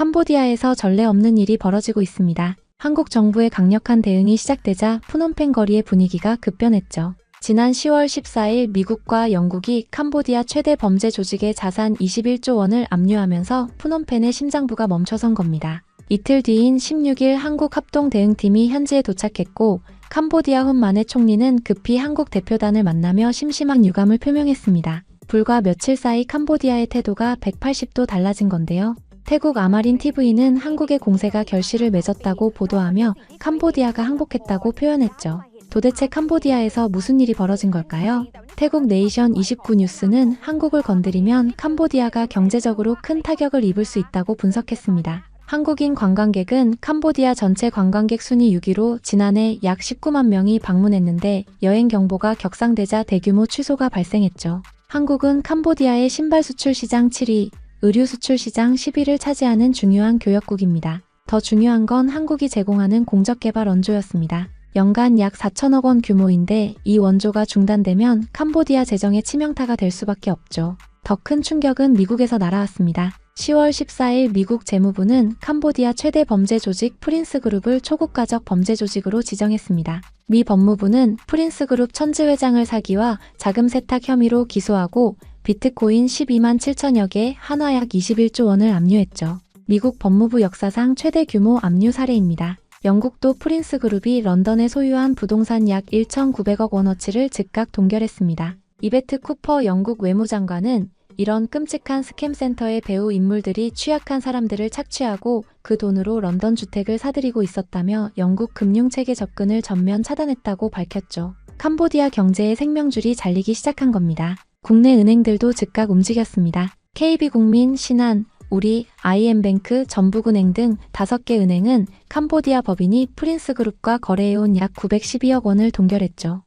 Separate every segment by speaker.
Speaker 1: 캄보디아에서 전례 없는 일이 벌어지고 있습니다. 한국 정부의 강력한 대응이 시작되자 푸놈펜 거리의 분위기가 급변했죠. 지난 10월 14일 미국과 영국이 캄보디아 최대 범죄 조직의 자산 21조 원을 압류하면서 푸놈펜의 심장부가 멈춰선 겁니다. 이틀 뒤인 16일 한국 합동대응팀이 현지에 도착했고 캄보디아 훈 마네 총리는 급히 한국 대표단을 만나며 심심한 유감을 표명했습니다. 불과 며칠 사이 캄보디아의 태도가 180도 달라진 건데요. 태국 아마린 TV는 한국의 공세가 결실을 맺었다고 보도하며 캄보디아가 항복했다고 표현했죠. 도대체 캄보디아에서 무슨 일이 벌어진 걸까요? 태국 네이션 29 뉴스는 한국을 건드리면 캄보디아가 경제적으로 큰 타격을 입을 수 있다고 분석했습니다. 한국인 관광객은 캄보디아 전체 관광객 순위 6위로 지난해 약 19만 명이 방문했는데 여행 경보가 격상되자 대규모 취소가 발생했죠. 한국은 캄보디아의 신발 수출 시장 7위, 의류 수출 시장 10위를 차지하는 중요한 교역국입니다. 더 중요한 건 한국이 제공하는 공적개발 원조였습니다. 연간 약 4천억 원 규모인데 이 원조가 중단되면 캄보디아 재정에 치명타가 될 수밖에 없죠. 더 큰 충격은 미국에서 날아왔습니다. 10월 14일 미국 재무부는 캄보디아 최대 범죄 조직 프린스그룹을 초국가적 범죄 조직으로 지정했습니다. 미 법무부는 프린스그룹 천지회장을 사기와 자금 세탁 혐의로 기소하고 비트코인 12만 7천여 개, 한화 약 21조 원을 압류했죠. 미국 법무부 역사상 최대 규모 압류 사례입니다. 영국도 프린스그룹이 런던에 소유한 부동산 약 1,900억 원어치를 즉각 동결했습니다. 이베트 쿠퍼 영국 외무장관은 이런 끔찍한 스캠 센터의 배후 인물들이 취약한 사람들을 착취하고 그 돈으로 런던 주택을 사들이고 있었다며 영국 금융체계 접근을 전면 차단했다고 밝혔죠. 캄보디아 경제의 생명줄이 잘리기 시작한 겁니다. 국내 은행들도 즉각 움직였습니다. KB국민, 신한, 우리, IM뱅크, 전북은행 등 5개 은행은 캄보디아 법인이 프린스그룹과 거래해온 약 912억 원을 동결했죠.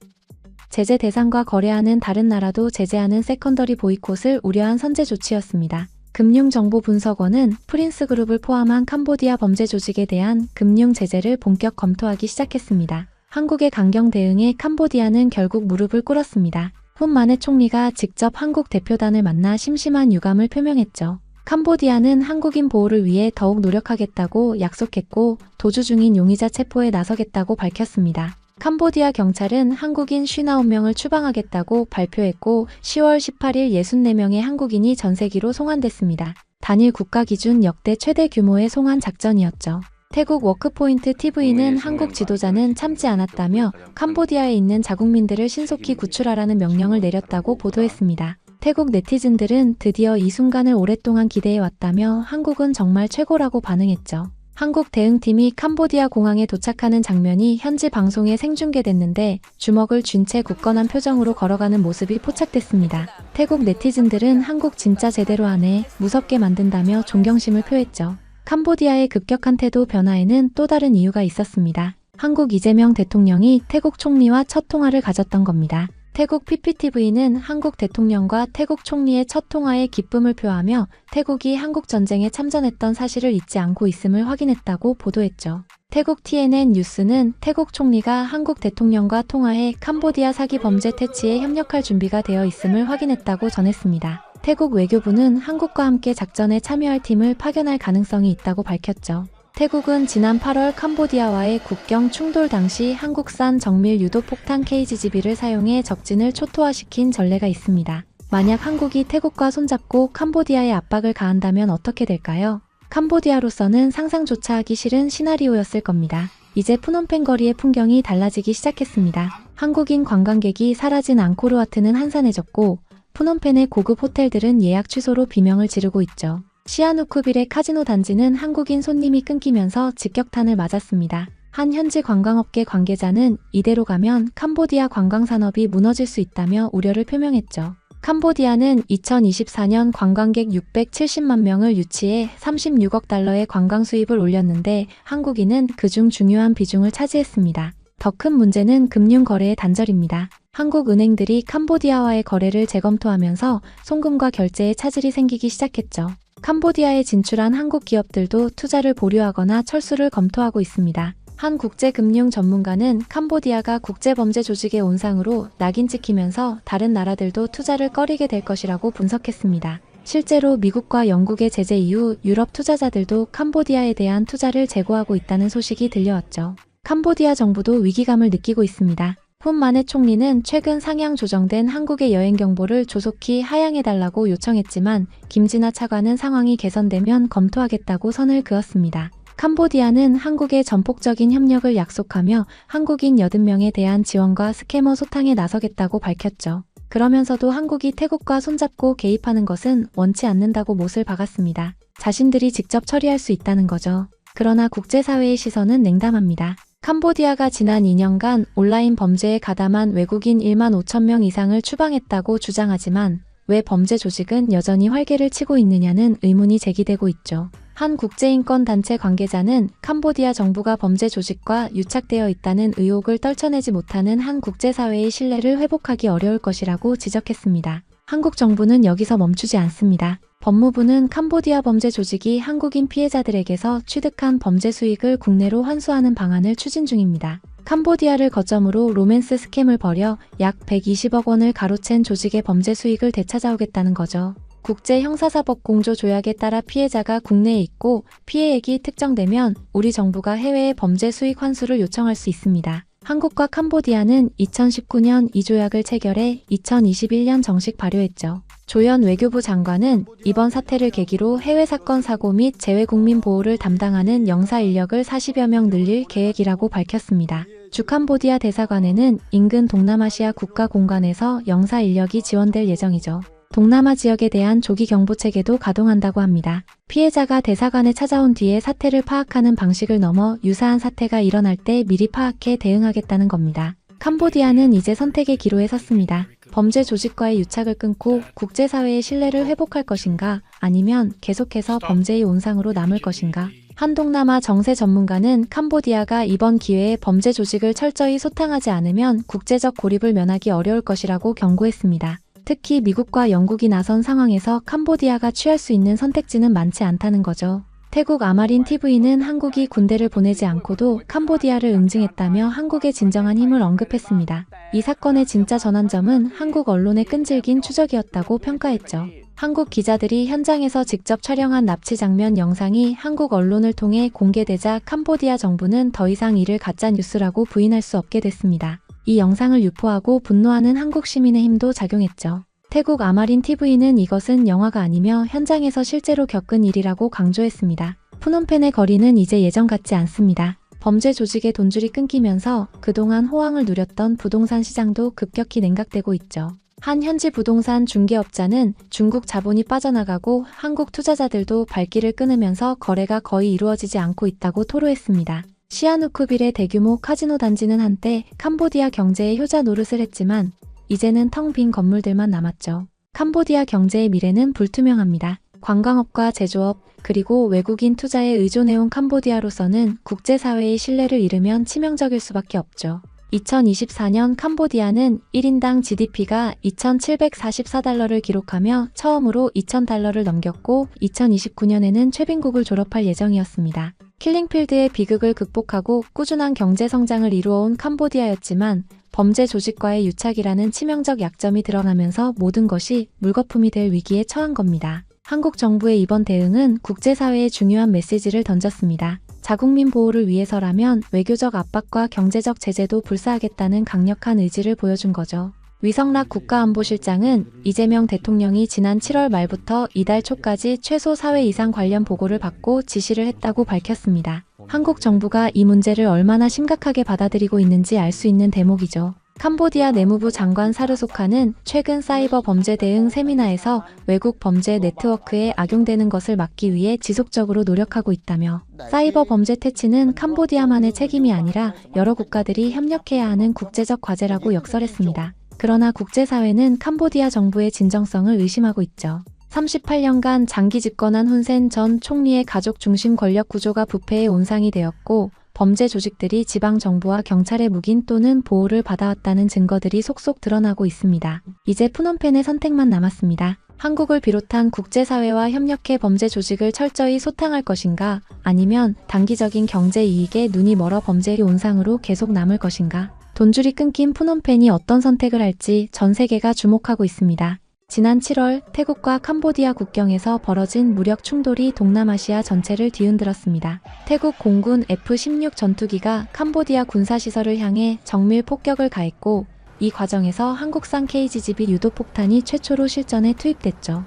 Speaker 1: 제재 대상과 거래하는 다른 나라도 제재하는 세컨더리 보이콧을 우려한 선제 조치였습니다. 금융정보분석원은 프린스그룹을 포함한 캄보디아 범죄 조직에 대한 금융 제재를 본격 검토하기 시작했습니다. 한국의 강경 대응에 캄보디아는 결국 무릎을 꿇었습니다. 훈 마네 총리가 직접 한국 대표단을 만나 심심한 유감을 표명했죠. 캄보디아는 한국인 보호를 위해 더욱 노력하겠다고 약속했고 도주 중인 용의자 체포에 나서겠다고 밝혔습니다. 캄보디아 경찰은 한국인 59명을 추방하겠다고 발표했고 10월 18일 64명의 한국인이 전세기로 송환됐습니다. 단일 국가 기준 역대 최대 규모의 송환 작전이었죠. 태국 워크포인트 TV는 한국 지도자는 참지 않았다며 캄보디아에 있는 자국민들을 신속히 구출하라는 명령을 내렸다고 보도했습니다. 태국 네티즌들은 드디어 이 순간을 오랫동안 기대해왔다며 한국은 정말 최고라고 반응했죠. 한국 대응팀이 캄보디아 공항에 도착하는 장면이 현지 방송에 생중계됐는데 주먹을 쥔 채 굳건한 표정으로 걸어가는 모습이 포착됐습니다. 태국 네티즌들은 한국 진짜 제대로 하네, 무섭게 만든다며 존경심을 표했죠. 캄보디아의 급격한 태도 변화에는 또 다른 이유가 있었습니다. 한국 이재명 대통령이 태국 총리와 첫 통화를 가졌던 겁니다. 태국 PPTV는 한국 대통령과 태국 총리의 첫 통화에 기쁨을 표하며 태국이 한국 전쟁에 참전했던 사실을 잊지 않고 있음을 확인했다고 보도했죠. 태국 TNN 뉴스는 태국 총리가 한국 대통령과 통화해 캄보디아 사기 범죄 퇴치에 협력할 준비가 되어 있음을 확인했다고 전했습니다. 태국 외교부는 한국과 함께 작전에 참여할 팀을 파견할 가능성이 있다고 밝혔죠. 태국은 지난 8월 캄보디아와의 국경 충돌 당시 한국산 정밀 유도 폭탄 KGB를 사용해 적진을 초토화시킨 전례가 있습니다. 만약 한국이 태국과 손잡고 캄보디아에 압박을 가한다면 어떻게 될까요? 캄보디아로서는 상상조차 하기 싫은 시나리오였을 겁니다. 이제 푸놈펜 거리의 풍경이 달라지기 시작했습니다. 한국인 관광객이 사라진 앙코르와트는 한산해졌고 푸놈펜의 고급 호텔들은 예약 취소로 비명을 지르고 있죠. 시아누쿠빌의 카지노 단지는 한국인 손님이 끊기면서 직격탄을 맞았습니다. 한 현지 관광업계 관계자는 이대로 가면 캄보디아 관광산업이 무너질 수 있다며 우려를 표명했죠. 캄보디아는 2024년 관광객 670만 명을 유치해 36억 달러의 관광 수입을 올렸는데 한국인은 그중 중요한 비중을 차지했습니다. 더 큰 문제는 금융 거래의 단절입니다. 한국 은행들이 캄보디아와의 거래를 재검토하면서 송금과 결제에 차질이 생기기 시작했죠. 캄보디아에 진출한 한국 기업들도 투자를 보류하거나 철수를 검토하고 있습니다. 한 국제금융 전문가는 캄보디아가 국제범죄 조직의 온상으로 낙인 찍히면서 다른 나라들도 투자를 꺼리게 될 것이라고 분석했습니다. 실제로 미국과 영국의 제재 이후 유럽 투자자들도 캄보디아에 대한 투자를 재고하고 있다는 소식이 들려왔죠. 캄보디아 정부도 위기감을 느끼고 있습니다. 훈 마네 총리는 최근 상향 조정된 한국의 여행 경보를 조속히 하향해달라고 요청했지만 김진아 차관은 상황이 개선되면 검토하겠다고 선을 그었습니다. 캄보디아는 한국의 전폭적인 협력을 약속하며 한국인 80명에 대한 지원과 스캐머 소탕에 나서겠다고 밝혔죠. 그러면서도 한국이 태국과 손잡고 개입하는 것은 원치 않는다고 못을 박았습니다. 자신들이 직접 처리할 수 있다는 거죠. 그러나 국제사회의 시선은 냉담합니다. 캄보디아가 지난 2년간 온라인 범죄에 가담한 외국인 1만 5천 명 이상을 추방했다고 주장하지만 왜 범죄 조직은 여전히 활개를 치고 있느냐는 의문이 제기되고 있죠. 한 국제인권단체 관계자는 캄보디아 정부가 범죄 조직과 유착되어 있다는 의혹을 떨쳐내지 못하는 한 국제사회의 신뢰를 회복하기 어려울 것이라고 지적했습니다. 한국 정부는 여기서 멈추지 않습니다. 법무부는 캄보디아 범죄 조직이 한국인 피해자들에게서 취득한 범죄 수익을 국내로 환수하는 방안을 추진 중입니다. 캄보디아를 거점으로 로맨스 스캠을 벌여 약 120억 원을 가로챈 조직의 범죄 수익을 되찾아오겠다는 거죠. 국제형사사법 공조 조약에 따라 피해자가 국내에 있고 피해액이 특정되면 우리 정부가 해외에 범죄 수익 환수를 요청할 수 있습니다. 한국과 캄보디아는 2019년 이 조약을 체결해 2021년 정식 발효했죠. 조현 외교부 장관은 이번 사태를 계기로 해외 사건 사고 및 재외국민 보호를 담당하는 영사 인력을 40여 명 늘릴 계획이라고 밝혔습니다. 주 캄보디아 대사관에는 인근 동남아시아 국가 공간에서 영사 인력이 지원될 예정이죠. 동남아 지역에 대한 조기 경보 체계도 가동한다고 합니다. 피해자가 대사관에 찾아온 뒤에 사태를 파악하는 방식을 넘어 유사한 사태가 일어날 때 미리 파악해 대응하겠다는 겁니다. 캄보디아는 이제 선택의 기로에 섰습니다. 범죄 조직과의 유착을 끊고 국제사회의 신뢰를 회복할 것인가 아니면 계속해서 범죄의 온상으로 남을 것인가. 한 동남아 정세 전문가는 캄보디아가 이번 기회에 범죄 조직을 철저히 소탕하지 않으면 국제적 고립을 면하기 어려울 것이라고 경고했습니다. 특히 미국과 영국이 나선 상황에서 캄보디아가 취할 수 있는 선택지는 많지 않다는 거죠. 태국 아마린 TV는 한국이 군대를 보내지 않고도 캄보디아를 응징했다며 한국의 진정한 힘을 언급했습니다. 이 사건의 진짜 전환점은 한국 언론의 끈질긴 추적이었다고 평가했죠. 한국 기자들이 현장에서 직접 촬영한 납치 장면 영상이 한국 언론을 통해 공개되자 캄보디아 정부는 더 이상 이를 가짜뉴스라고 부인할 수 없게 됐습니다. 이 영상을 유포하고 분노하는 한국 시민의 힘도 작용했죠. 태국 아마린 TV는 이것은 영화가 아니며 현장에서 실제로 겪은 일이라고 강조했습니다. 푸놈펜의 거리는 이제 예전 같지 않습니다. 범죄 조직의 돈줄이 끊기면서 그동안 호황을 누렸던 부동산 시장도 급격히 냉각되고 있죠. 한 현지 부동산 중개업자는 중국 자본이 빠져나가고 한국 투자자들도 발길을 끊으면서 거래가 거의 이루어지지 않고 있다고 토로했습니다. 시아누쿠빌의 대규모 카지노 단지는 한때 캄보디아 경제의 효자 노릇을 했지만 이제는 텅 빈 건물들만 남았죠. 캄보디아 경제의 미래는 불투명합니다. 관광업과 제조업, 그리고 외국인 투자에 의존해온 캄보디아로서는 국제사회의 신뢰를 잃으면 치명적일 수밖에 없죠. 2024년 캄보디아는 1인당 GDP가 2,744달러를 기록하며 처음으로 2,000달러를 넘겼고 2029년에는 최빈국을 졸업할 예정이었습니다. 킬링필드의 비극을 극복하고 꾸준한 경제 성장을 이루어온 캄보디아였지만 범죄 조직과의 유착이라는 치명적 약점이 드러나면서 모든 것이 물거품이 될 위기에 처한 겁니다. 한국 정부의 이번 대응은 국제사회에 중요한 메시지를 던졌습니다. 자국민 보호를 위해서라면 외교적 압박과 경제적 제재도 불사하겠다는 강력한 의지를 보여준 거죠. 위성락 국가안보실장은 이재명 대통령이 지난 7월 말부터 이달 초까지 최소 4회 이상 관련 보고를 받고 지시를 했다고 밝혔습니다. 한국 정부가 이 문제를 얼마나 심각하게 받아들이고 있는지 알 수 있는 대목이죠. 캄보디아 내무부 장관 사르소카는 최근 사이버 범죄 대응 세미나에서 외국 범죄 네트워크에 악용되는 것을 막기 위해 지속적으로 노력하고 있다며 사이버 범죄 퇴치는 캄보디아만의 책임이 아니라 여러 국가들이 협력해야 하는 국제적 과제라고 역설했습니다. 그러나 국제사회는 캄보디아 정부의 진정성을 의심하고 있죠. 38년간 장기 집권한 훈센 전 총리의 가족 중심 권력 구조가 부패의 온상이 되었고 범죄 조직들이 지방정부와 경찰의 묵인 또는 보호를 받아왔다는 증거들이 속속 드러나고 있습니다. 이제 푸놈펜의 선택만 남았습니다. 한국을 비롯한 국제사회와 협력해 범죄 조직을 철저히 소탕할 것인가 아니면 단기적인 경제 이익에 눈이 멀어 범죄의 온상으로 계속 남을 것인가. 돈줄이 끊긴 푸놈펜이 어떤 선택을 할지 전 세계가 주목하고 있습니다. 지난 7월 태국과 캄보디아 국경에서 벌어진 무력 충돌이 동남아시아 전체를 뒤흔들었습니다. 태국 공군 F-16 전투기가 캄보디아 군사시설을 향해 정밀 폭격을 가했고, 이 과정에서 한국산 KGB 유도폭탄이 최초로 실전에 투입됐죠.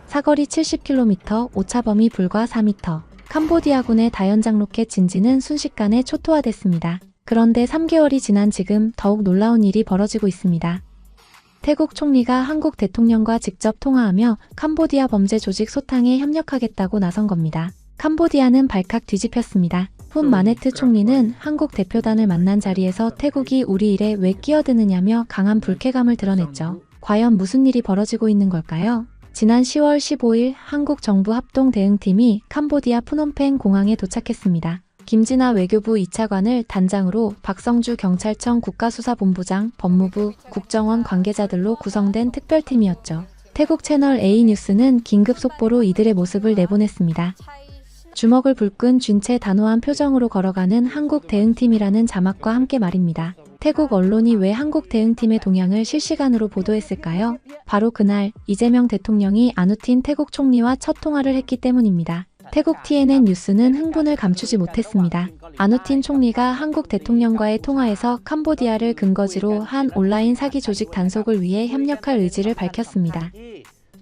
Speaker 1: 사거리 70km, 오차 범위 불과 4m. 캄보디아군의 다연장 로켓 진지는 순식간에 초토화됐습니다. 그런데 3개월이 지난 지금 더욱 놀라운 일이 벌어지고 있습니다. 태국 총리가 한국 대통령과 직접 통화하며 캄보디아 범죄 조직 소탕에 협력하겠다고 나선 겁니다. 캄보디아는 발칵 뒤집혔습니다. 훈 마네트 총리는 한국 대표단을 만난 자리에서 태국이 우리 일에 왜 끼어드느냐며 강한 불쾌감을 드러냈죠. 과연 무슨 일이 벌어지고 있는 걸까요? 지난 10월 15일 한국 정부 합동 대응팀이 캄보디아 푸놈펜 공항에 도착했습니다. 김진아 외교부 2차관을 단장으로 박성주 경찰청 국가수사본부장, 법무부, 국정원 관계자들로 구성된 특별팀이었죠. 태국 채널 A뉴스는 긴급 속보로 이들의 모습을 내보냈습니다. 주먹을 불끈 쥔 채 단호한 표정으로 걸어가는 한국 대응팀이라는 자막과 함께 말입니다. 태국 언론이 왜 한국 대응팀의 동향을 실시간으로 보도했을까요? 바로 그날 이재명 대통령이 아누틴 태국 총리와 첫 통화를 했기 때문입니다. 태국 TNN 뉴스는 흥분을 감추지 못했습니다. 아누틴 총리가 한국 대통령과의 통화에서 캄보디아를 근거지로 한 온라인 사기 조직 단속을 위해 협력할 의지를 밝혔습니다.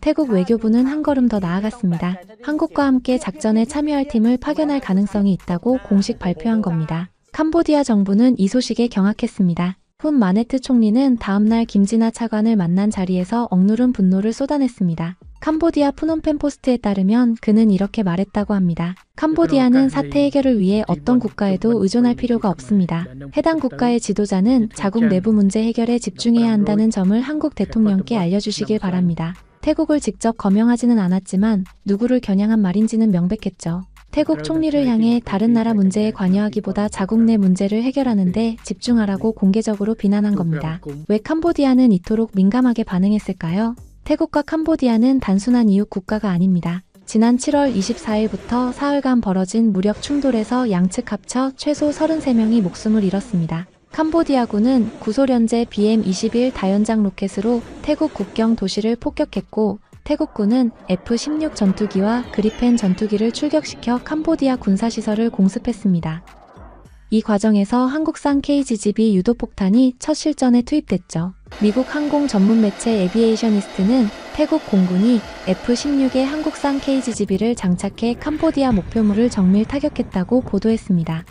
Speaker 1: 태국 외교부는 한 걸음 더 나아갔습니다. 한국과 함께 작전에 참여할 팀을 파견할 가능성이 있다고 공식 발표한 겁니다. 캄보디아 정부는 이 소식에 경악했습니다. 훈 마네트 총리는 다음날 김진아 차관을 만난 자리에서 억누른 분노를 쏟아냈습니다. 캄보디아 푸놈펜 포스트에 따르면 그는 이렇게 말했다고 합니다. 캄보디아는 사태 해결을 위해 어떤 국가에도 의존할 필요가 없습니다. 해당 국가의 지도자는 자국 내부 문제 해결에 집중해야 한다는 점을 한국 대통령께 알려주시길 바랍니다. 태국을 직접 거명하지는 않았지만 누구를 겨냥한 말인지는 명백했죠. 태국 총리를 향해 다른 나라 문제에 관여하기보다 자국 내 문제를 해결하는 데 집중하라고 공개적으로 비난한 겁니다. 왜 캄보디아는 이토록 민감하게 반응했을까요? 태국과 캄보디아는 단순한 이웃 국가가 아닙니다. 지난 7월 24일부터 사흘간 벌어진 무력 충돌에서 양측 합쳐 최소 33명이 목숨을 잃었습니다. 캄보디아군은 구소련제 BM-21 다연장 로켓으로 태국 국경 도시를 폭격했고, 태국군은 F-16 전투기와 그리펜 전투기를 출격시켜 캄보디아 군사시설을 공습했습니다. 이 과정에서 한국산 KGB 유도폭탄이 첫 실전에 투입됐죠. 미국 항공 전문 매체 에비에이셔니스트는 태국 공군이 F-16에 한국산 KGB를 장착해 캄보디아 목표물을 정밀 타격했다고 보도했습니다.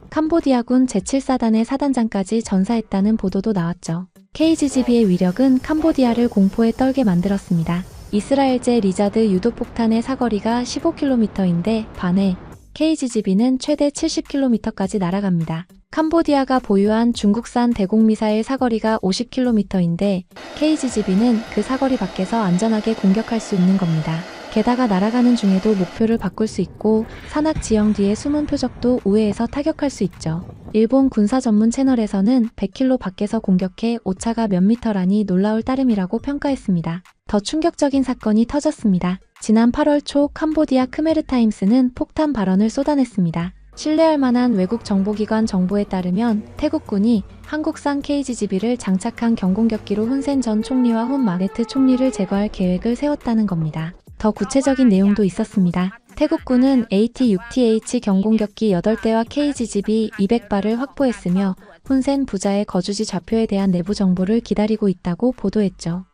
Speaker 1: 캄보디아군 제7사단의 사단장까지 전사했다는 보도도 나왔죠. KGB의 위력은 캄보디아를 공포에 떨게 만들었습니다. 이스라엘제 리자드 유도폭탄의 사거리가 15km인데 반해 KGB는 최대 70km까지 날아갑니다. 캄보디아가 보유한 중국산 대공미사일 사거리가 50km인데 KGB는 그 사거리 밖에서 안전하게 공격할 수 있는 겁니다. 게다가 날아가는 중에도 목표를 바꿀 수 있고 산악 지형 뒤에 숨은 표적도 우회해서 타격할 수 있죠. 일본 군사 전문 채널에서는 100km 밖에서 공격해 오차가 몇 미터라니 놀라울 따름이라고 평가했습니다. 더 충격적인 사건이 터졌습니다. 지난 8월 초 캄보디아 크메르타임스는 폭탄 발언을 쏟아냈습니다. 신뢰할 만한 외국 정보기관 정보에 따르면 태국군이 한국산 KGB를 장착한 경공격기로 훈센 전 총리와 훈 마네트 총리를 제거할 계획을 세웠다는 겁니다. 더 구체적인 내용도 있었습니다. 태국군은 AT-6TH 경공격기 8대와 KGB 200발을 확보했으며 훈센 부자의 거주지 좌표에 대한 내부 정보를 기다리고 있다고 보도했죠.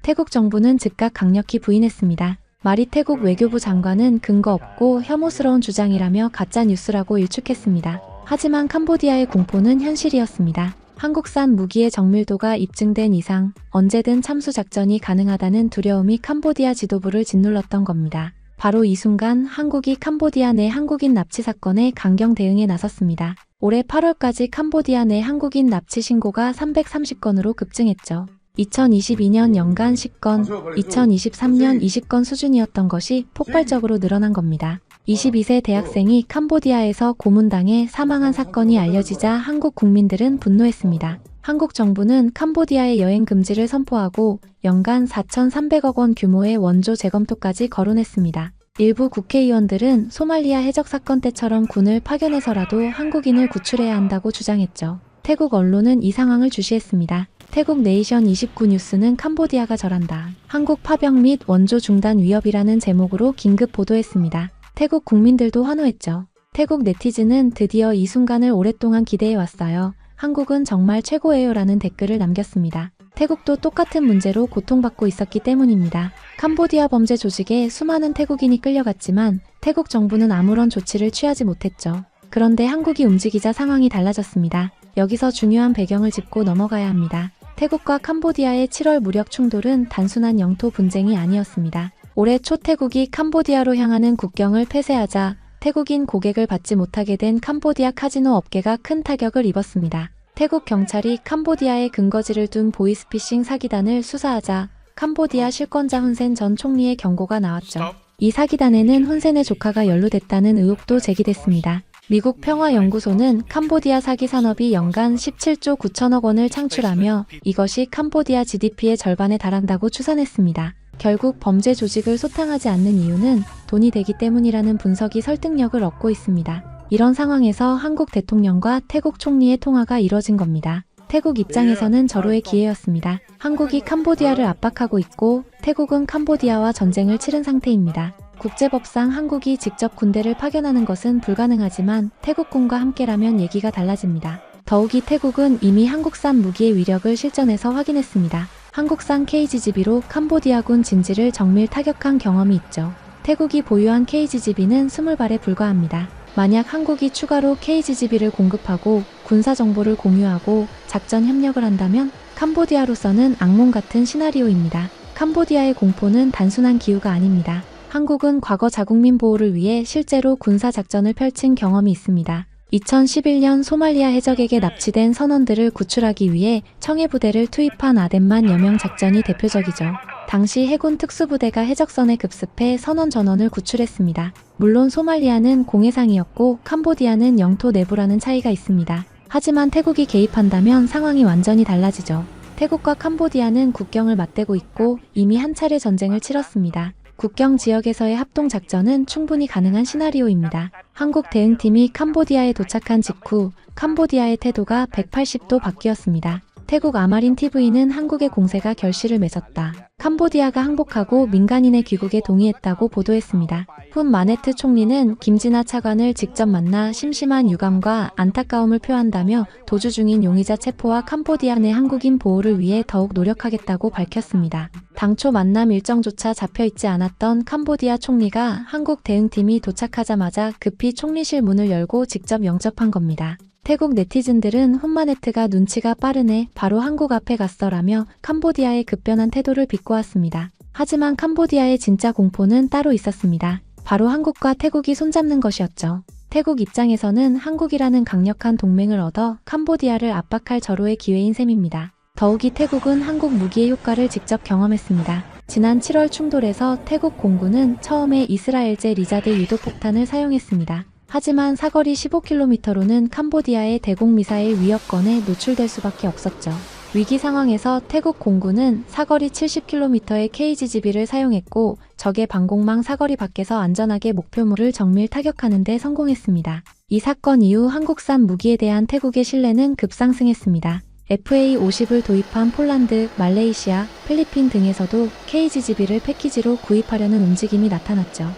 Speaker 1: 태국 정부는 즉각 강력히 부인했습니다. 마리 태국 외교부 장관은 근거 없고 혐오스러운 주장이라며 가짜 뉴스라고 일축했습니다. 하지만 캄보디아의 공포는 현실이었습니다. 한국산 무기의 정밀도가 입증된 이상 언제든 참수 작전이 가능하다는 두려움이 캄보디아 지도부를 짓눌렀던 겁니다. 바로 이 순간 한국이 캄보디아 내 한국인 납치 사건에 강경 대응에 나섰습니다. 올해 8월까지 캄보디아 내 한국인 납치 신고가 330건으로 급증했죠. 2022년 연간 10건, 2023년 20건 수준이었던 것이 폭발적으로 늘어난 겁니다. 22세 대학생이 캄보디아에서 고문당해 사망한 사건이 알려지자 한국 국민들은 분노했습니다. 한국 정부는 캄보디아의 여행 금지를 선포하고 연간 4,300억 원 규모의 원조 재검토까지 거론했습니다. 일부 국회의원들은 소말리아 해적 사건 때처럼 군을 파견해서라도 한국인을 구출해야 한다고 주장했죠. 태국 언론은 이 상황을 주시했습니다. 태국 네이션 29 뉴스는 캄보디아가 절한다. 한국 파병 및 원조 중단 위협이라는 제목으로 긴급 보도했습니다. 태국 국민들도 환호했죠. 태국 네티즌은 드디어 이 순간을 오랫동안 기대해왔어요. 한국은 정말 최고예요 라는 댓글을 남겼습니다. 태국도 똑같은 문제로 고통받고 있었기 때문입니다. 캄보디아 범죄 조직에 수많은 태국인이 끌려갔지만 태국 정부는 아무런 조치를 취하지 못했죠. 그런데 한국이 움직이자 상황이 달라졌습니다. 여기서 중요한 배경을 짚고 넘어가야 합니다. 태국과 캄보디아의 7월 무력 충돌은 단순한 영토 분쟁이 아니었습니다. 올해 초 태국이 캄보디아로 향하는 국경을 폐쇄하자 태국인 고객을 받지 못하게 된 캄보디아 카지노 업계가 큰 타격을 입었습니다. 태국 경찰이 캄보디아에 근거지를 둔 보이스피싱 사기단을 수사하자 캄보디아 실권자 훈센 전 총리의 경고가 나왔죠. 이 사기단에는 훈센의 조카가 연루됐다는 의혹도 제기됐습니다. 미국 평화연구소는 캄보디아 사기 산업이 연간 17조 9천억 원을 창출하며 이것이 캄보디아 GDP의 절반에 달한다고 추산했습니다. 결국 범죄 조직을 소탕하지 않는 이유는 돈이 되기 때문이라는 분석이 설득력을 얻고 있습니다. 이런 상황에서 한국 대통령과 태국 총리의 통화가 이뤄진 겁니다. 태국 입장에서는 절호의 기회였습니다. 한국이 캄보디아를 압박하고 있고 태국은 캄보디아와 전쟁을 치른 상태입니다. 국제법상 한국이 직접 군대를 파견하는 것은 불가능하지만 태국군과 함께라면 얘기가 달라집니다. 더욱이 태국은 이미 한국산 무기의 위력을 실전에서 확인했습니다. 한국산 KGGB로 캄보디아군 진지를 정밀 타격한 경험이 있죠. 태국이 보유한 KGGB는 20발에 불과합니다. 만약 한국이 추가로 KGGB를 공급하고 군사 정보를 공유하고 작전 협력을 한다면 캄보디아로서는 악몽 같은 시나리오입니다. 캄보디아의 공포는 단순한 기후가 아닙니다. 한국은 과거 자국민 보호를 위해 실제로 군사작전을 펼친 경험이 있습니다. 2011년 소말리아 해적에게 납치된 선원들을 구출하기 위해 청해부대를 투입한 아덴만 여명 작전이 대표적이죠. 당시 해군 특수부대가 해적선에 급습해 선원 전원을 구출했습니다. 물론 소말리아는 공해상이었고 캄보디아는 영토 내부라는 차이가 있습니다. 하지만 태국이 개입한다면 상황이 완전히 달라지죠. 태국과 캄보디아는 국경을 맞대고 있고 이미 한 차례 전쟁을 치렀습니다. 국경 지역에서의 합동작전은 충분히 가능한 시나리오입니다. 한국 대응팀이 캄보디아에 도착한 직후 캄보디아의 태도가 180도 바뀌었습니다. 태국 아마린 TV는 한국의 공세가 결실을 맺었다. 캄보디아가 항복하고 민간인의 귀국에 동의했다고 보도했습니다. 훈 마네트 총리는 김진아 차관을 직접 만나 심심한 유감과 안타까움을 표한다며 도주 중인 용의자 체포와 캄보디아 내 한국인 보호를 위해 더욱 노력하겠다고 밝혔습니다. 당초 만남 일정조차 잡혀있지 않았던 캄보디아 총리가 한국 대응팀이 도착하자마자 급히 총리실 문을 열고 직접 영접한 겁니다. 태국 네티즌들은 훈마네트가 눈치가 빠르네, 바로 한국 앞에 갔어라며 캄보디아의 급변한 태도를 비꼬았습니다. 하지만 캄보디아의 진짜 공포는 따로 있었습니다. 바로 한국과 태국이 손잡는 것이었죠. 태국 입장에서는 한국이라는 강력한 동맹을 얻어 캄보디아를 압박할 절호의 기회인 셈입니다. 더욱이 태국은 한국 무기의 효과를 직접 경험했습니다. 지난 7월 충돌에서 태국 공군은 처음에 이스라엘제 리자드 유도폭탄을 사용했습니다. 하지만 사거리 15km로는 캄보디아의 대공미사일 위협권에 노출될 수밖에 없었죠. 위기 상황에서 태국 공군은 사거리 70km의 KGGB를 사용했고 적의 방공망 사거리 밖에서 안전하게 목표물을 정밀 타격하는 데 성공했습니다. 이 사건 이후 한국산 무기에 대한 태국의 신뢰는 급상승했습니다. FA-50을 도입한 폴란드, 말레이시아, 필리핀 등에서도 KGGB를 패키지로 구입하려는 움직임이 나타났죠.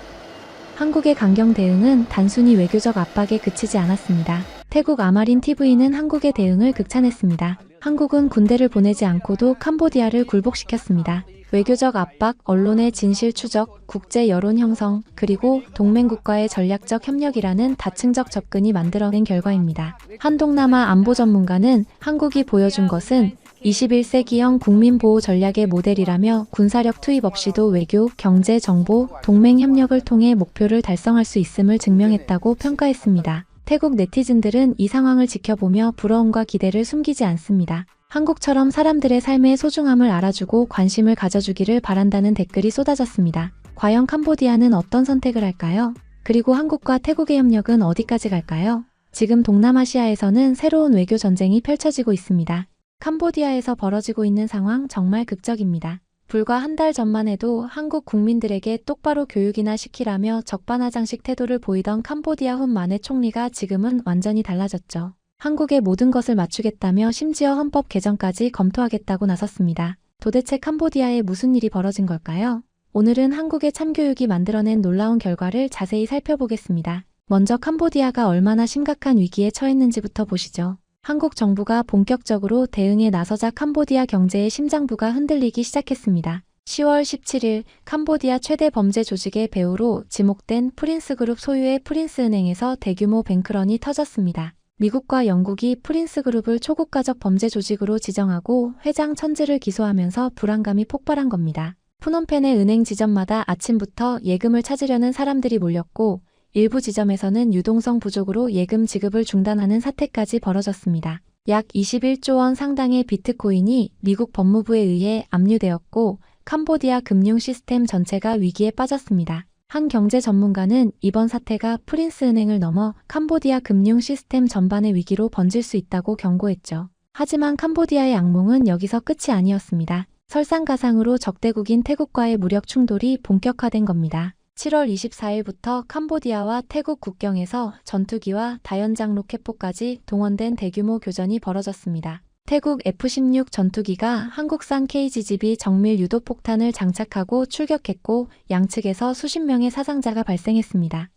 Speaker 1: 한국의 강경 대응은 단순히 외교적 압박에 그치지 않았습니다. 태국 아마린 TV는 한국의 대응을 극찬했습니다. 한국은 군대를 보내지 않고도 캄보디아를 굴복시켰습니다. 외교적 압박, 언론의 진실 추적, 국제 여론 형성, 그리고 동맹국과의 전략적 협력이라는 다층적 접근이 만들어낸 결과입니다. 한 동남아 안보 전문가는 한국이 보여준 것은 21세기형 국민보호 전략의 모델이라며 군사력 투입 없이도 외교, 경제, 정보, 동맹 협력을 통해 목표를 달성할 수 있음을 증명했다고 평가했습니다. 태국 네티즌들은 이 상황을 지켜보며 부러움과 기대를 숨기지 않습니다. 한국처럼 사람들의 삶의 소중함을 알아주고 관심을 가져주기를 바란다는 댓글이 쏟아졌습니다. 과연 캄보디아는 어떤 선택을 할까요? 그리고 한국과 태국의 협력은 어디까지 갈까요? 지금 동남아시아에서는 새로운 외교 전쟁이 펼쳐지고 있습니다. 캄보디아에서 벌어지고 있는 상황 정말 극적입니다. 불과 한 달 전만 해도 한국 국민들에게 똑바로 교육이나 시키라며 적반하장식 태도를 보이던 캄보디아 훈 마넷 총리가 지금은 완전히 달라졌죠. 한국의 모든 것을 맞추겠다며 심지어 헌법 개정까지 검토하겠다고 나섰습니다. 도대체 캄보디아에 무슨 일이 벌어진 걸까요? 오늘은 한국의 참교육이 만들어낸 놀라운 결과를 자세히 살펴보겠습니다. 먼저 캄보디아가 얼마나 심각한 위기에 처했는지부터 보시죠. 한국 정부가 본격적으로 대응에 나서자 캄보디아 경제의 심장부가 흔들리기 시작했습니다. 10월 17일 캄보디아 최대 범죄 조직의 배후로 지목된 프린스그룹 소유의 프린스은행에서 대규모 뱅크런이 터졌습니다. 미국과 영국이 프린스그룹을 초국가적 범죄 조직으로 지정하고 회장 천지를 기소하면서 불안감이 폭발한 겁니다. 푸놈펜의 은행 지점마다 아침부터 예금을 찾으려는 사람들이 몰렸고 일부 지점에서는 유동성 부족으로 예금 지급을 중단하는 사태까지 벌어졌습니다. 약 21조 원 상당의 비트코인이 미국 법무부에 의해 압류되었고 캄보디아 금융 시스템 전체가 위기에 빠졌습니다. 한 경제 전문가는 이번 사태가 프린스은행을 넘어 캄보디아 금융 시스템 전반의 위기로 번질 수 있다고 경고했죠. 하지만 캄보디아의 악몽은 여기서 끝이 아니었습니다. 설상가상으로 적대국인 태국과의 무력 충돌이 본격화된 겁니다. 7월 24일부터 캄보디아와 태국 국경에서 전투기와 다연장 로켓포까지 동원된 대규모 교전이 벌어졌습니다. 태국 F-16 전투기가 한국산 KGB 정밀 유도폭탄을 장착하고 출격했고 양측에서 수십 명의 사상자가 발생했습니다.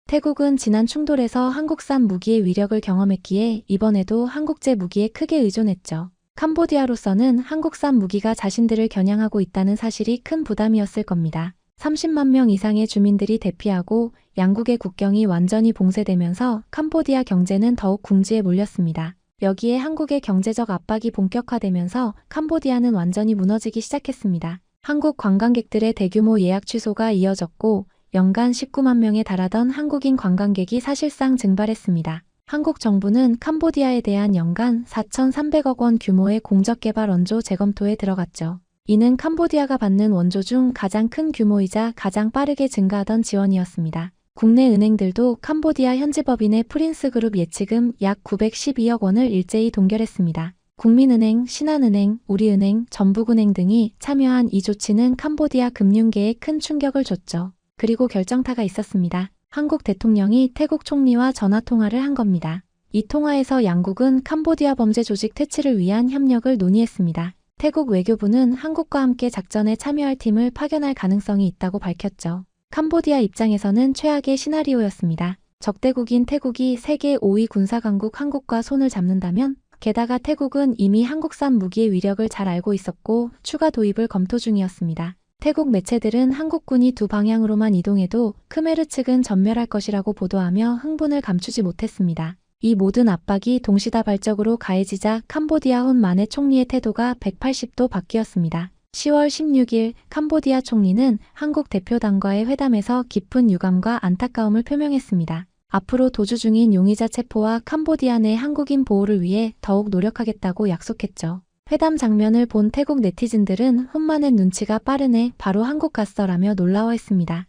Speaker 1: 태국은 지난 충돌에서 한국산 무기의 위력을 경험했기에 이번에도 한국제 무기에 크게 의존했죠. 캄보디아로서는 한국산 무기가 자신들을 겨냥하고 있다는 사실이 큰 부담이었을 겁니다. 30만 명 이상의 주민들이 대피하고 양국의 국경이 완전히 봉쇄되면서 캄보디아 경제는 더욱 궁지에 몰렸습니다. 여기에 한국의 경제적 압박이 본격화되면서 캄보디아는 완전히 무너지기 시작했습니다. 한국 관광객들의 대규모 예약 취소가 이어졌고 연간 19만 명에 달하던 한국인 관광객이 사실상 증발했습니다. 한국 정부는 캄보디아에 대한 연간 4,300억 원 규모의 공적개발 원조 재검토에 들어갔죠. 이는 캄보디아가 받는 원조 중 가장 큰 규모이자 가장 빠르게 증가하던 지원이었습니다. 국내 은행들도 캄보디아 현지 법인의 프린스그룹 예치금 약 912억 원을 일제히 동결했습니다. 국민은행, 신한은행, 우리은행, 전북은행 등이 참여한 이 조치는 캄보디아 금융계에 큰 충격을 줬죠. 그리고 결정타가 있었습니다. 한국 대통령이 태국 총리와 전화통화를 한 겁니다. 이 통화에서 양국은 캄보디아 범죄 조직 퇴치를 위한 협력을 논의했습니다. 태국 외교부는 한국과 함께 작전에 참여할 팀을 파견할 가능성이 있다고 밝혔죠. 캄보디아 입장에서는 최악의 시나리오였습니다. 적대국인 태국이 세계 5위 군사강국 한국과 손을 잡는다면 게다가 태국은 이미 한국산 무기의 위력을 잘 알고 있었고 추가 도입을 검토 중이었습니다. 태국 매체들은 한국군이 두 방향으로만 이동해도 크메르 측은 전멸할 것이라고 보도하며 흥분을 감추지 못했습니다. 이 모든 압박이 동시다발적으로 가해지자 캄보디아 훈 마넷 총리의 태도가 180도 바뀌었습니다. 10월 16일 캄보디아 총리는 한국 대표단과의 회담에서 깊은 유감과 안타까움을 표명했습니다. 앞으로 도주 중인 용의자 체포와 캄보디아 내 한국인 보호를 위해 더욱 노력하겠다고 약속했죠. 회담 장면을 본 태국 네티즌들은 훈마넷 눈치가 빠르네 바로 한국 갔어라며 놀라워했습니다.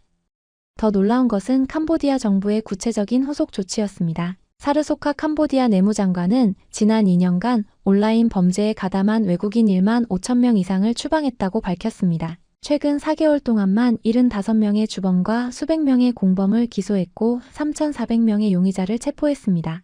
Speaker 1: 더 놀라운 것은 캄보디아 정부의 구체적인 후속 조치였습니다. 사르소카 캄보디아 내무장관은 지난 2년간 온라인 범죄에 가담한 외국인 1만 5천 명 이상을 추방했다고 밝혔습니다. 최근 4개월 동안만 75명의 주범과 수백 명의 공범을 기소했고 3,400명의 용의자를 체포했습니다.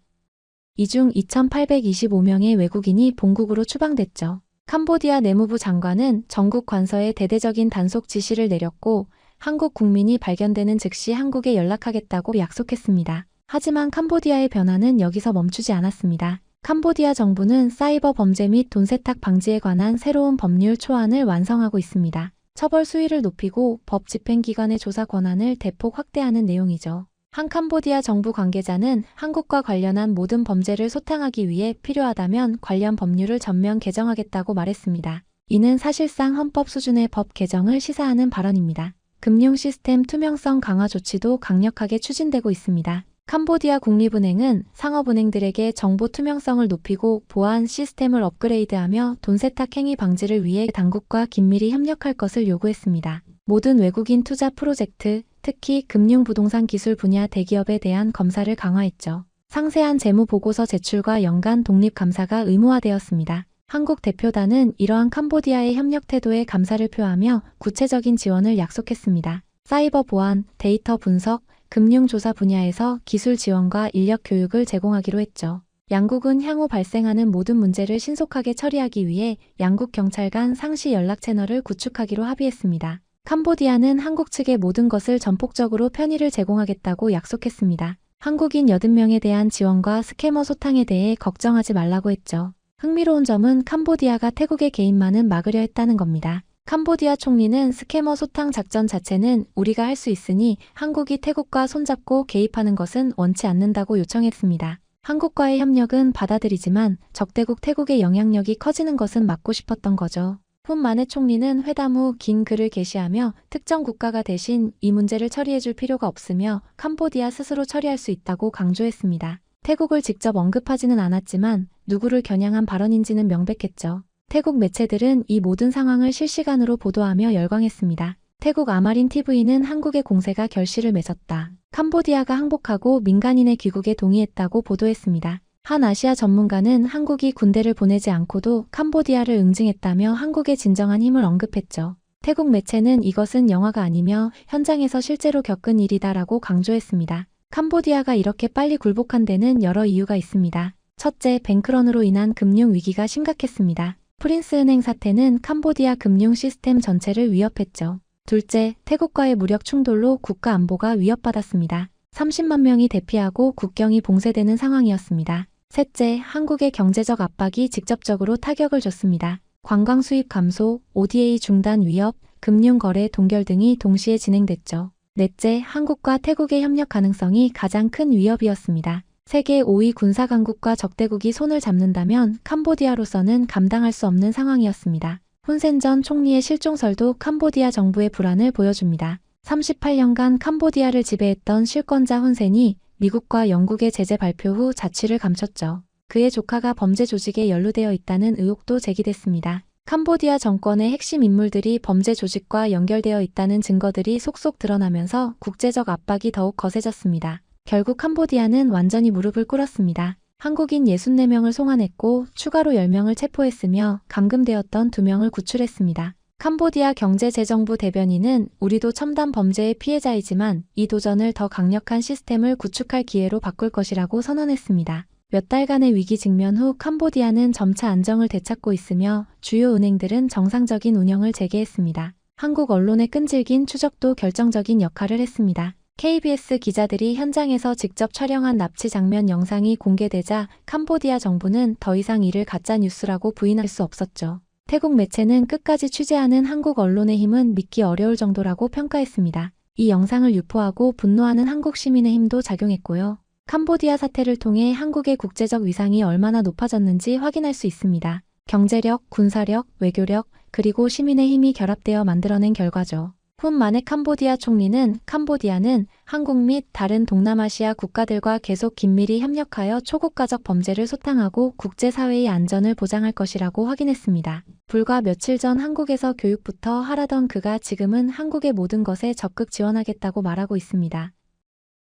Speaker 1: 이 중 2,825명의 외국인이 본국으로 추방됐죠. 캄보디아 내무부 장관은 전국 관서에 대대적인 단속 지시를 내렸고 한국 국민이 발견되는 즉시 한국에 연락하겠다고 약속했습니다. 하지만 캄보디아의 변화는 여기서 멈추지 않았습니다. 캄보디아 정부는 사이버 범죄 및 돈 세탁 방지에 관한 새로운 법률 초안을 완성하고 있습니다. 처벌 수위를 높이고 법 집행기관의 조사 권한을 대폭 확대하는 내용이죠. 한 캄보디아 정부 관계자는 한국과 관련한 모든 범죄를 소탕하기 위해 필요하다면 관련 법률을 전면 개정하겠다고 말했습니다. 이는 사실상 헌법 수준의 법 개정을 시사하는 발언입니다. 금융 시스템 투명성 강화 조치도 강력하게 추진되고 있습니다. 캄보디아 국립은행은 상업은행들에게 정보 투명성을 높이고 보안 시스템을 업그레이드하며 돈 세탁 행위 방지를 위해 당국과 긴밀히 협력할 것을 요구했습니다. 모든 외국인 투자 프로젝트, 특히 금융부동산 기술 분야 대기업에 대한 검사를 강화했죠. 상세한 재무 보고서 제출과 연간 독립감사가 의무화되었습니다. 한국 대표단은 이러한 캄보디아의 협력 태도에 감사를 표하며 구체적인 지원을 약속했습니다. 사이버 보안, 데이터 분석, 금융조사 분야에서 기술 지원과 인력 교육을 제공하기로 했죠. 양국은 향후 발생하는 모든 문제를 신속하게 처리하기 위해 양국 경찰 간 상시 연락 채널을 구축하기로 합의했습니다. 캄보디아는 한국 측에 모든 것을 전폭적으로 편의를 제공하겠다고 약속했습니다. 한국인 80명에 대한 지원과 스캐머 소탕에 대해 걱정하지 말라고 했죠. 흥미로운 점은 캄보디아가 태국의 개입만은 막으려 했다는 겁니다. 캄보디아 총리는 스캐머 소탕 작전 자체는 우리가 할 수 있으니 한국이 태국과 손잡고 개입하는 것은 원치 않는다고 요청했습니다. 한국과의 협력은 받아들이지만 적대국 태국의 영향력이 커지는 것은 막고 싶었던 거죠. 훈 마네 총리는 회담 후 긴 글을 게시하며 특정 국가가 대신 이 문제를 처리해줄 필요가 없으며 캄보디아 스스로 처리할 수 있다고 강조했습니다. 태국을 직접 언급하지는 않았지만 누구를 겨냥한 발언인지는 명백했죠. 태국 매체들은 이 모든 상황을 실시간으로 보도하며 열광했습니다. 태국 아마린 TV는 한국의 공세가 결실을 맺었다. 캄보디아가 항복하고 민간인의 귀국에 동의했다고 보도했습니다. 한 아시아 전문가는 한국이 군대를 보내지 않고도 캄보디아를 응징했다며 한국의 진정한 힘을 언급했죠. 태국 매체는 이것은 영화가 아니며 현장에서 실제로 겪은 일이다라고 강조했습니다. 캄보디아가 이렇게 빨리 굴복한 데는 여러 이유가 있습니다. 첫째, 뱅크런으로 인한 금융 위기가 심각했습니다. 프린스 은행 사태는 캄보디아 금융 시스템 전체를 위협했죠. 둘째, 태국과의 무력 충돌로 국가 안보가 위협받았습니다. 30만 명이 대피하고 국경이 봉쇄되는 상황이었습니다. 셋째, 한국의 경제적 압박이 직접적으로 타격을 줬습니다. 관광 수입 감소, ODA 중단 위협, 금융 거래 동결 등이 동시에 진행됐죠. 넷째, 한국과 태국의 협력 가능성이 가장 큰 위협이었습니다. 세계 5위 군사 강국과 적대국이 손을 잡는다면 캄보디아로서는 감당할 수 없는 상황이었습니다. 훈센 전 총리의 실종설도 캄보디아 정부의 불안을 보여줍니다. 38년간 캄보디아를 지배했던 실권자 훈센이 미국과 영국의 제재 발표 후 자취를 감췄죠. 그의 조카가 범죄 조직에 연루되어 있다는 의혹도 제기됐습니다. 캄보디아 정권의 핵심 인물들이 범죄 조직과 연결되어 있다는 증거들이 속속 드러나면서 국제적 압박이 더욱 거세졌습니다. 결국 캄보디아는 완전히 무릎을 꿇었습니다. 한국인 64명을 송환했고 추가로 10명을 체포했으며 감금되었던 2명을 구출했습니다. 캄보디아 경제재정부 대변인은 우리도 첨단 범죄의 피해자이지만 이 도전을 더 강력한 시스템을 구축할 기회로 바꿀 것이라고 선언했습니다. 몇 달간의 위기 직면 후 캄보디아는 점차 안정을 되찾고 있으며 주요 은행들은 정상적인 운영을 재개했습니다. 한국 언론의 끈질긴 추적도 결정적인 역할을 했습니다. KBS 기자들이 현장에서 직접 촬영한 납치 장면 영상이 공개되자 캄보디아 정부는 더 이상 이를 가짜 뉴스라고 부인할 수 없었죠. 태국 매체는 끝까지 취재하는 한국 언론의 힘은 믿기 어려울 정도라고 평가했습니다. 이 영상을 유포하고 분노하는 한국 시민의 힘도 작용했고요. 캄보디아 사태를 통해 한국의 국제적 위상이 얼마나 높아졌는지 확인할 수 있습니다. 경제력, 군사력, 외교력, 그리고 시민의 힘이 결합되어 만들어낸 결과죠. 훈 마네 캄보디아 총리는 캄보디아는 한국 및 다른 동남아시아 국가들과 계속 긴밀히 협력하여 초국가적 범죄를 소탕하고 국제사회의 안전을 보장할 것이라고 확인했습니다. 불과 며칠 전 한국에서 교육부터 하라던 그가 지금은 한국의 모든 것에 적극 지원하겠다고 말하고 있습니다.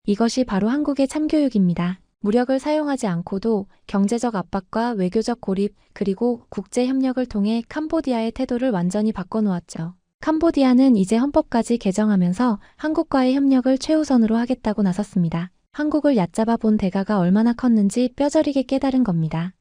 Speaker 1: 이것이 바로 한국의 참교육입니다. 무력을 사용하지 않고도 경제적 압박과 외교적 고립 그리고 국제협력을 통해 캄보디아의 태도를 완전히 바꿔놓았죠. 캄보디아는 이제 헌법까지 개정하면서 한국과의 협력을 최우선으로 하겠다고 나섰습니다. 한국을 얕잡아 본 대가가 얼마나 컸는지 뼈저리게 깨달은 겁니다.